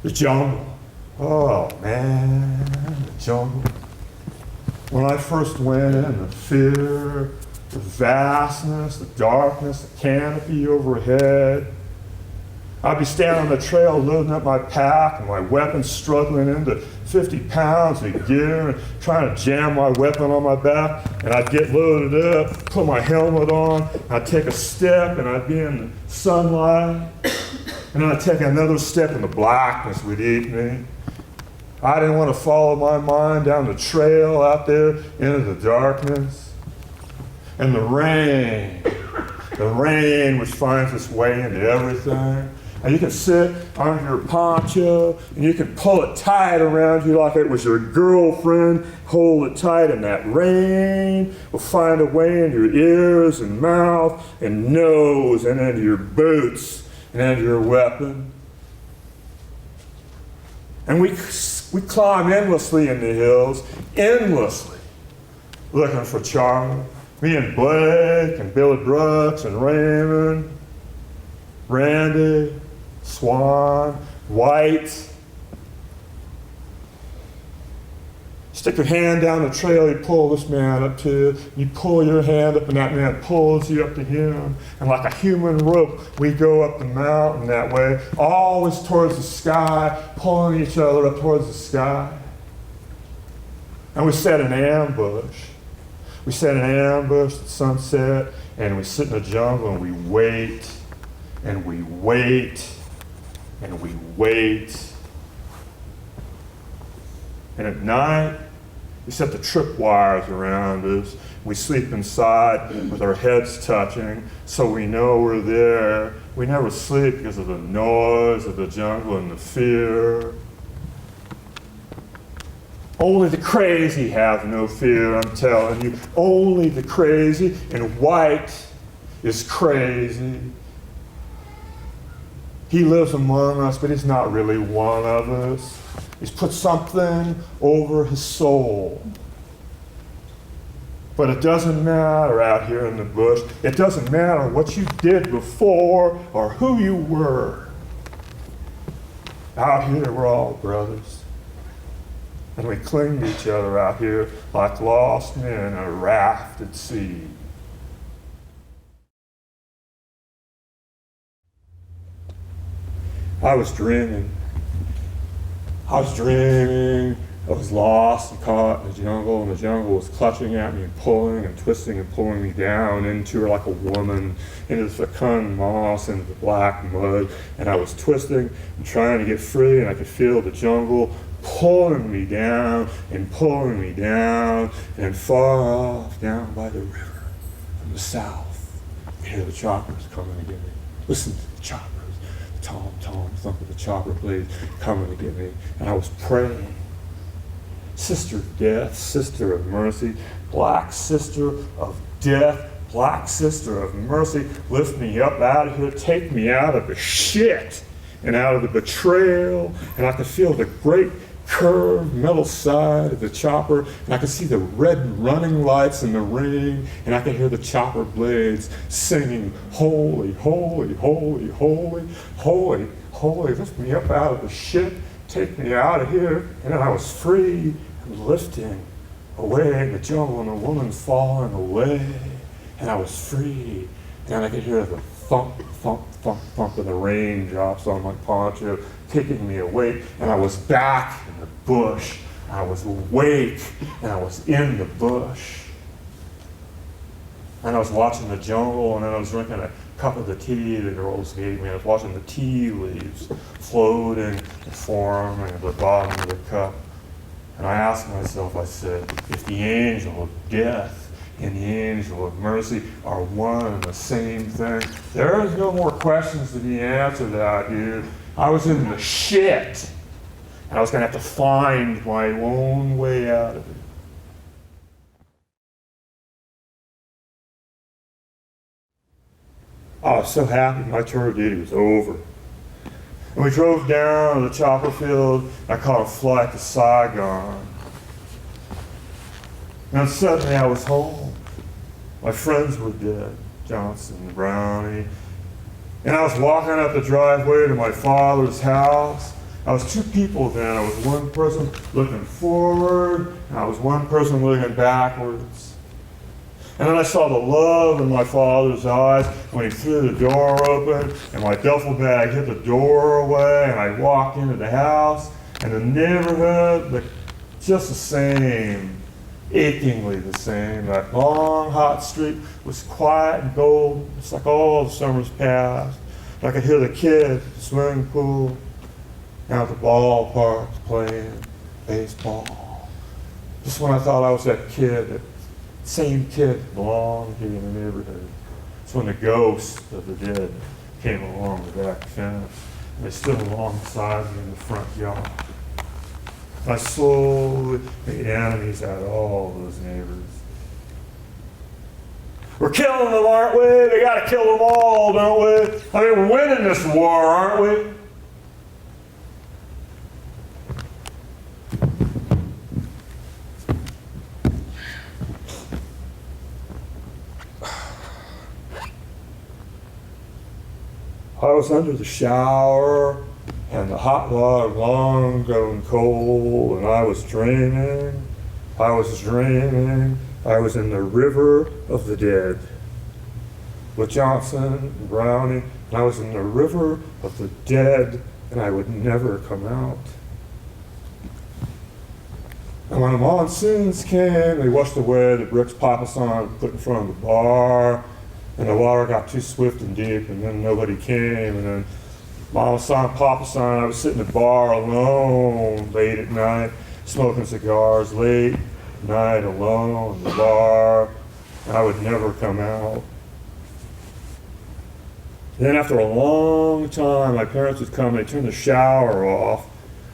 The jungle. Oh man, the jungle. When I first went in, the fear, the vastness, the darkness, the canopy overhead. I'd be standing on the trail loading up my pack and my weapon struggling into 50 pounds of gear and trying to jam my weapon on my back. And I'd get loaded up, put my helmet on, I'd take a step and I'd be in the sunlight. And then I'd take another step and the blackness would eat me. I didn't want to follow my mind down the trail out there into the darkness. And the rain which finds its way into everything. And you can sit under your poncho and you can pull it tight around you like it was your girlfriend. Hold it tight, and that rain will find a way into your ears and mouth and nose and into your boots and into your weapon. And we climb endlessly in the hills, endlessly, looking for Charlie. Me and Blake and Billy Brooks and Raymond, Randy, Swan, White. Stick your hand down the trail, you pull this man up to, you pull your hand up and that man pulls you up to him. And like a human rope, we go up the mountain that way, always towards the sky, pulling each other up towards the sky. And we set an ambush. We set an ambush at sunset, and we sit in the jungle and we wait, and we wait, and we wait. And at night, we set the tripwires around us. We sleep inside with our heads touching, so we know we're there. We never sleep because of the noise of the jungle and the fear. Only the crazy have no fear, I'm telling you. Only the crazy, and White is crazy. He lives among us, but he's not really one of us. He's put something over his soul. But it doesn't matter out here in the bush. It doesn't matter what you did before or who you were. Out here, we're all brothers. And we cling to each other out here like lost men in a raft at sea. I was dreaming. I was lost and caught in the jungle, and the jungle was clutching at me and pulling and twisting and pulling me down into her like a woman, into the fecund moss, into the black mud. And I was twisting and trying to get free, and I could feel the jungle pulling me down, and far off down by the river from the south. I hear the choppers coming to get me. Listen to the choppers, the tom thump of the chopper blades coming to get me. And I was praying, Sister of Death, Sister of Mercy, Black Sister of Death, Black Sister of Mercy, lift me up out of here, take me out of the shit and out of the betrayal. And I could feel the great curved metal side of the chopper, and I could see the red running lights in the ring, and I could hear the chopper blades singing, holy, holy, holy, holy, holy, holy, lift me up out of the shit, take me out of here. And then I was free and lifting away in the jungle, and the woman falling away, and I was free. And then I could hear the thump, thump, thump, thump of the raindrops on my poncho, taking me awake, and I was back in the bush. I was awake, and I was in the bush. And I was watching the jungle, and then I was drinking a cup of the tea the girls gave me. I was watching the tea leaves floating and forming at the bottom of the cup. And I asked myself, I said, if the angel of death and the angel of mercy are one and the same thing, there is no more questions to be answered out here. I was in the shit, and I was going to have to find my own way out of it. I was so happy my tour of duty was over. And we drove down to the chopper field. I caught a flight to Saigon. And suddenly I was home. My friends were dead, Johnson, Brownie. And I was walking up the driveway to my father's house, I was two people then. I was one person looking forward, and I was one person looking backwards. And then I saw the love in my father's eyes when he threw the door open, and my duffel bag hit the doorway, and I walked into the house, and the neighborhood looked just the same, achingly the same. That long, hot street was quiet and gold. It's like all the summers passed. I could hear the kids at the swimming pool, down at the ballpark playing baseball. Just when I thought I was that kid, that same kid belonged here in the neighborhood. It's when the ghosts of the dead came along the back fence, and they stood alongside me in the front yard. I slowly made enemies out of all those neighbors. We're killing them, aren't we? We gotta kill them all, don't we? I mean, we're winning this war, aren't we? I was under the shower, and the hot water long going cold, and I was dreaming. I was in the river of the dead with Johnson and Browning, and I was in the river of the dead, and I would never come out. And when the monsoons came, they washed away the bricks Papa San put in front of the bar, and the water got too swift and deep, and then nobody came, and then Mama San, Papa San, I was sitting at the bar alone late at night, smoking cigars late at night alone in the bar, and I would never come out. Then after a long time, my parents would come, they'd turn the shower off,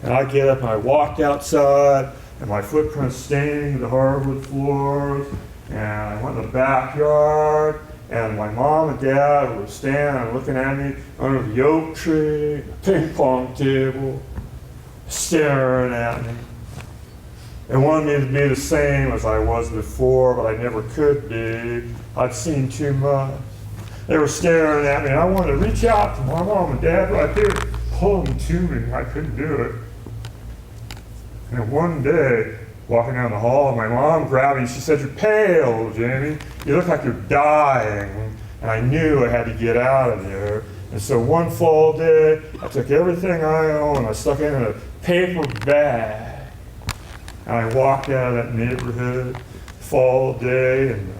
and I'd get up and I walked outside, and my footprints staining the hardwood floors, and I went in the backyard, and my mom and dad were standing looking at me under the oak tree, the ping pong table, staring at me. They wanted me to be the same as I was before, but I never could be. I'd seen too much. They were staring at me, and I wanted to reach out to my mom and dad right there, pull them to me. I couldn't do it. And one day, walking down the hall, my mom grabbed me and she said, "You're pale, Jamie. You look like you're dying." And I knew I had to get out of there. And so one fall day, I took everything I owned and I stuck it in a paper bag. And I walked out of that neighborhood, fall day, and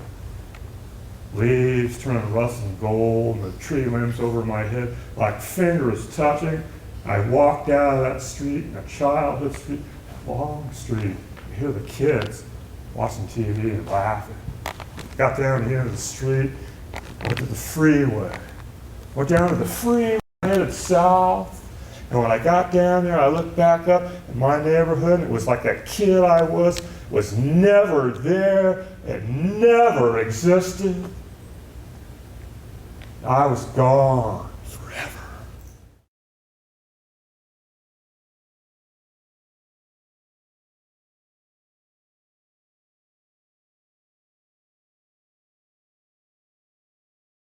the leaves turning rust and gold, and the tree limbs over my head like fingers touching. I walked out of that street, a childhood street, a long street. You hear the kids watching TV and laughing. Got down here to the street, went to the freeway. Went down to the freeway, headed south. And when I got down there, I looked back up at my neighborhood, and it was like that kid I was never there. It never existed. I was gone.